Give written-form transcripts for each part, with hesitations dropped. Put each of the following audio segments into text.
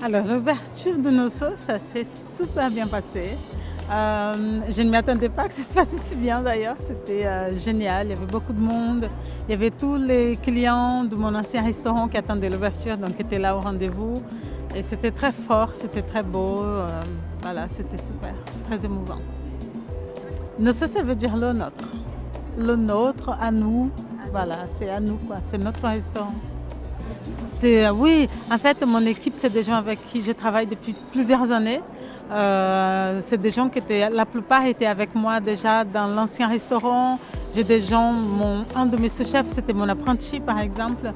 Alors, l'ouverture de Nosso, ça s'est super bien passé. Je ne m'y attendais pas que ça se passe si bien d'ailleurs. C'était génial. Il y avait beaucoup de monde. Il y avait tous les clients de mon ancien restaurant qui attendaient l'ouverture, donc qui étaient là au rendez-vous. Et c'était très fort, c'était très beau. Voilà, c'était super, très émouvant. Nosso, ça veut dire le nôtre. Le nôtre, à nous. Voilà, c'est à nous, quoi. C'est notre restaurant. Oui, en fait, mon équipe, c'est des gens avec qui je travaille depuis plusieurs années. C'est des gens la plupart étaient avec moi déjà dans l'ancien restaurant. J'ai des gens, un de mes sous-chefs, c'était mon apprenti par exemple.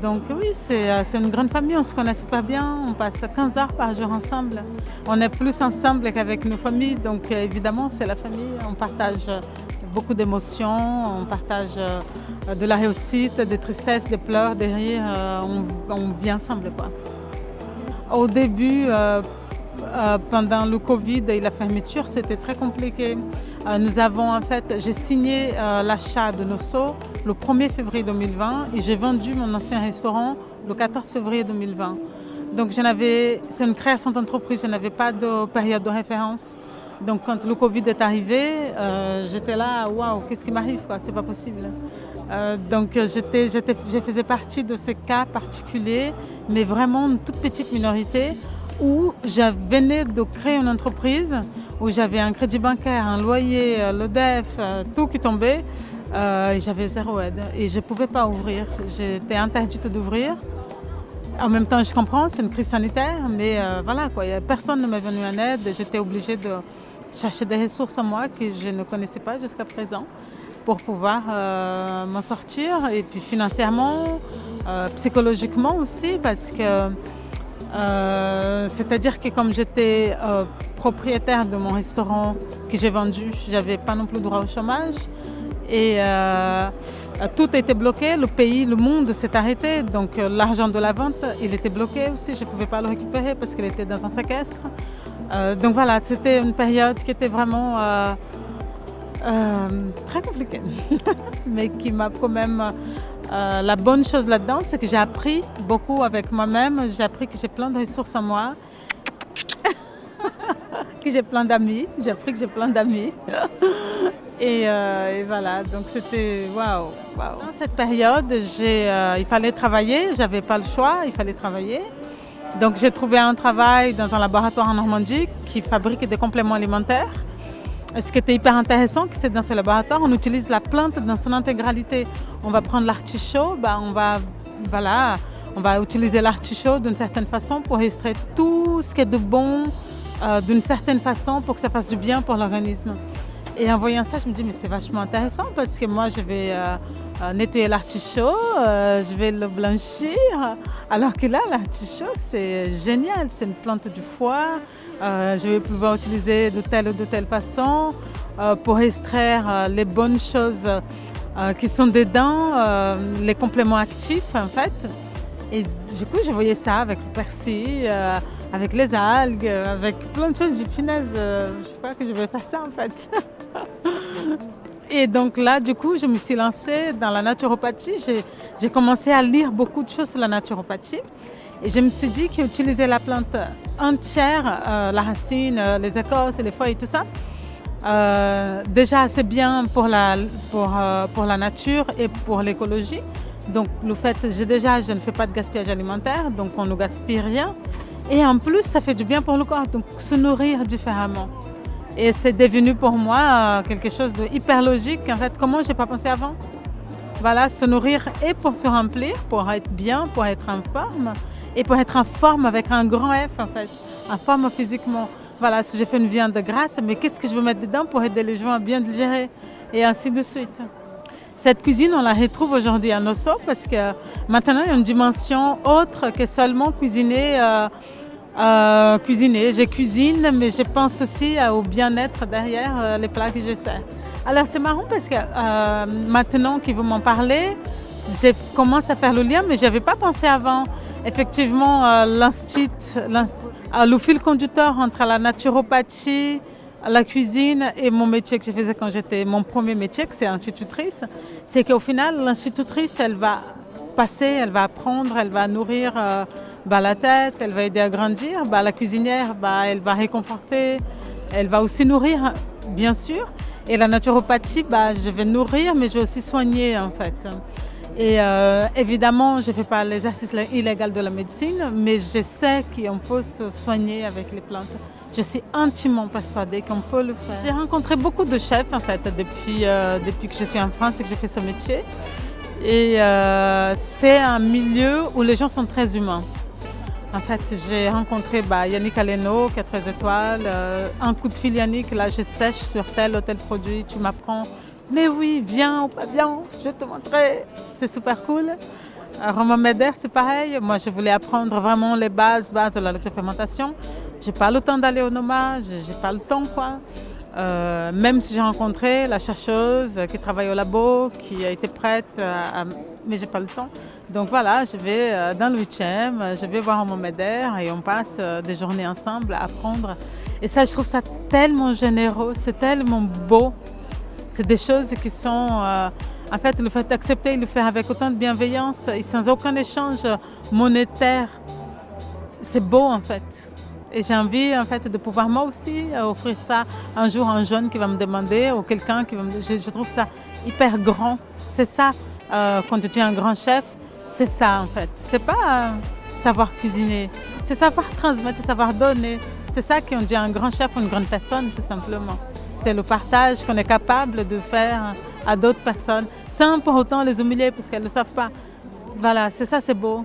Donc oui, c'est une grande famille, on se connaît super bien, on passe 15 heures par jour ensemble. On est plus ensemble qu'avec nos familles, donc évidemment c'est la famille, on partage beaucoup d'émotions, on partage de la réussite, des tristesses, des pleurs, des rires, on vit ensemble, quoi. Au début, pendant le Covid et la fermeture, c'était très compliqué. J'ai signé l'achat de Nosso le 1er février 2020 et j'ai vendu mon ancien restaurant le 14 février 2020. Donc c'est une création d'entreprise, je n'avais pas de période de référence. Donc quand le Covid est arrivé, j'étais là, waouh, qu'est-ce qui m'arrive, quoi, c'est pas possible. Donc je faisais partie de ces cas particuliers, mais vraiment une toute petite minorité où je venais de créer une entreprise, où j'avais un crédit bancaire, un loyer, le DEF, tout qui tombait. J'avais zéro aide et je ne pouvais pas ouvrir. J'étais interdite d'ouvrir. En même temps, je comprends, c'est une crise sanitaire, mais voilà, quoi, personne ne m'est venu en aide. J'étais obligée de chercher des ressources en moi que je ne connaissais pas jusqu'à présent pour pouvoir m'en sortir. Et puis financièrement, psychologiquement aussi, parce que c'est-à-dire que comme j'étais propriétaire de mon restaurant que j'ai vendu, je n'avais pas non plus droit au chômage. Et tout a été bloqué, le pays, le monde s'est arrêté. Donc l'argent de la vente, il était bloqué aussi. Je ne pouvais pas le récupérer parce qu'il était dans un séquestre. Donc voilà, c'était une période qui était vraiment très compliquée. Mais qui m'a quand même... la bonne chose là-dedans, c'est que j'ai appris beaucoup avec moi-même. J'ai appris que j'ai plein de ressources en moi. Que j'ai plein d'amis. J'ai appris que j'ai plein d'amis. Et voilà, donc c'était waouh. Dans cette période, il fallait travailler, j'avais pas le choix, il fallait travailler. Donc j'ai trouvé un travail dans un laboratoire en Normandie qui fabrique des compléments alimentaires. Et ce qui était hyper intéressant, c'est que dans ce laboratoire, on utilise la plante dans son intégralité. On va prendre l'artichaut, on va utiliser l'artichaut d'une certaine façon pour extraire tout ce qui est de bon d'une certaine façon pour que ça fasse du bien pour l'organisme. Et en voyant ça, je me dis, mais c'est vachement intéressant parce que moi, je vais nettoyer l'artichaut, je vais le blanchir. Alors que là, l'artichaut, c'est génial, c'est une plante du foie. Je vais pouvoir utiliser de telle ou de telle façon pour extraire les bonnes choses qui sont dedans, les compléments actifs en fait. Et du coup, je voyais ça avec le persil, avec les algues, avec plein de choses. Je dis, punaise, je crois que je vais faire ça en fait. Et donc là, du coup, je me suis lancée dans la naturopathie. J'ai commencé à lire beaucoup de choses sur la naturopathie. Et je me suis dit qu'utiliser la plante entière, la racine, les écorces, les feuilles et tout ça, déjà c'est bien pour la nature et pour l'écologie. Donc le fait, je ne fais pas de gaspillage alimentaire, donc on ne gaspille rien. Et en plus, ça fait du bien pour le corps, donc se nourrir différemment. Et c'est devenu pour moi quelque chose de hyper logique. En fait, comment je n'ai pas pensé avant? Voilà, se nourrir et pour se remplir, pour être bien, pour être en forme. Et pour être en forme avec un grand F en fait, en forme physiquement. Voilà, si j'ai fait une viande grasse, mais qu'est-ce que je veux mettre dedans pour aider les gens à bien digérer? Et ainsi de suite. Cette cuisine, on la retrouve aujourd'hui à Nosso parce que maintenant, il y a une dimension autre que seulement cuisiner. Je cuisine, mais je pense aussi au bien-être derrière les plats que je sers. Alors c'est marrant parce que maintenant qu'ils vont m'en parler, je commence à faire le lien, mais je n'avais pas pensé avant. Effectivement, le fil conducteur entre la naturopathie, la cuisine et mon métier que je faisais quand j'étais mon premier métier, que c'est institutrice, c'est qu'au final, l'institutrice, elle va passer, elle va apprendre, elle va nourrir bah, la tête, elle va aider à grandir. Bah, la cuisinière, bah, elle va réconforter, elle va aussi nourrir, bien sûr. Et la naturopathie, bah, je vais nourrir, mais je vais aussi soigner en fait. Et évidemment, je ne fais pas l'exercice illégal de la médecine, mais je sais qu'on peut se soigner avec les plantes. Je suis intimement persuadée qu'on peut le faire. J'ai rencontré beaucoup de chefs en fait depuis que je suis en France et que j'ai fait ce métier. Et c'est un milieu où les gens sont très humains. En fait, j'ai rencontré Yannick Aleno, qui a 13 étoiles. Un coup de fil, Yannick, là, je sèche sur tel ou tel produit, tu m'apprends. Mais oui, viens ou pas bien, je te montrerai. C'est super cool. Romain Meder, c'est pareil. Moi, je voulais apprendre vraiment les bases de la lactofermentation. Je n'ai pas le temps d'aller au Noma, je n'ai pas le temps, quoi. Même si j'ai rencontré la chercheuse qui travaille au labo, qui a été prête, mais j'ai pas le temps. Donc voilà, je vais dans le 8e, je vais voir Romain Meder et on passe des journées ensemble à apprendre. Et ça, je trouve ça tellement généreux, c'est tellement beau. C'est des choses qui sont, en fait, le fait d'accepter et le faire avec autant de bienveillance et sans aucun échange monétaire, c'est beau en fait. Et j'ai envie en fait de pouvoir moi aussi offrir ça un jour à un jeune qui va me demander ou quelqu'un qui va me... Je trouve ça hyper grand. C'est ça, quand tu dis un grand chef, c'est ça en fait. C'est pas savoir cuisiner, c'est savoir transmettre, c'est savoir donner. C'est ça qu'on dit un grand chef ou une grande personne tout simplement. C'est le partage qu'on est capable de faire à d'autres personnes sans pour autant les humilier parce qu'elles ne le savent pas. Voilà, c'est ça, c'est beau.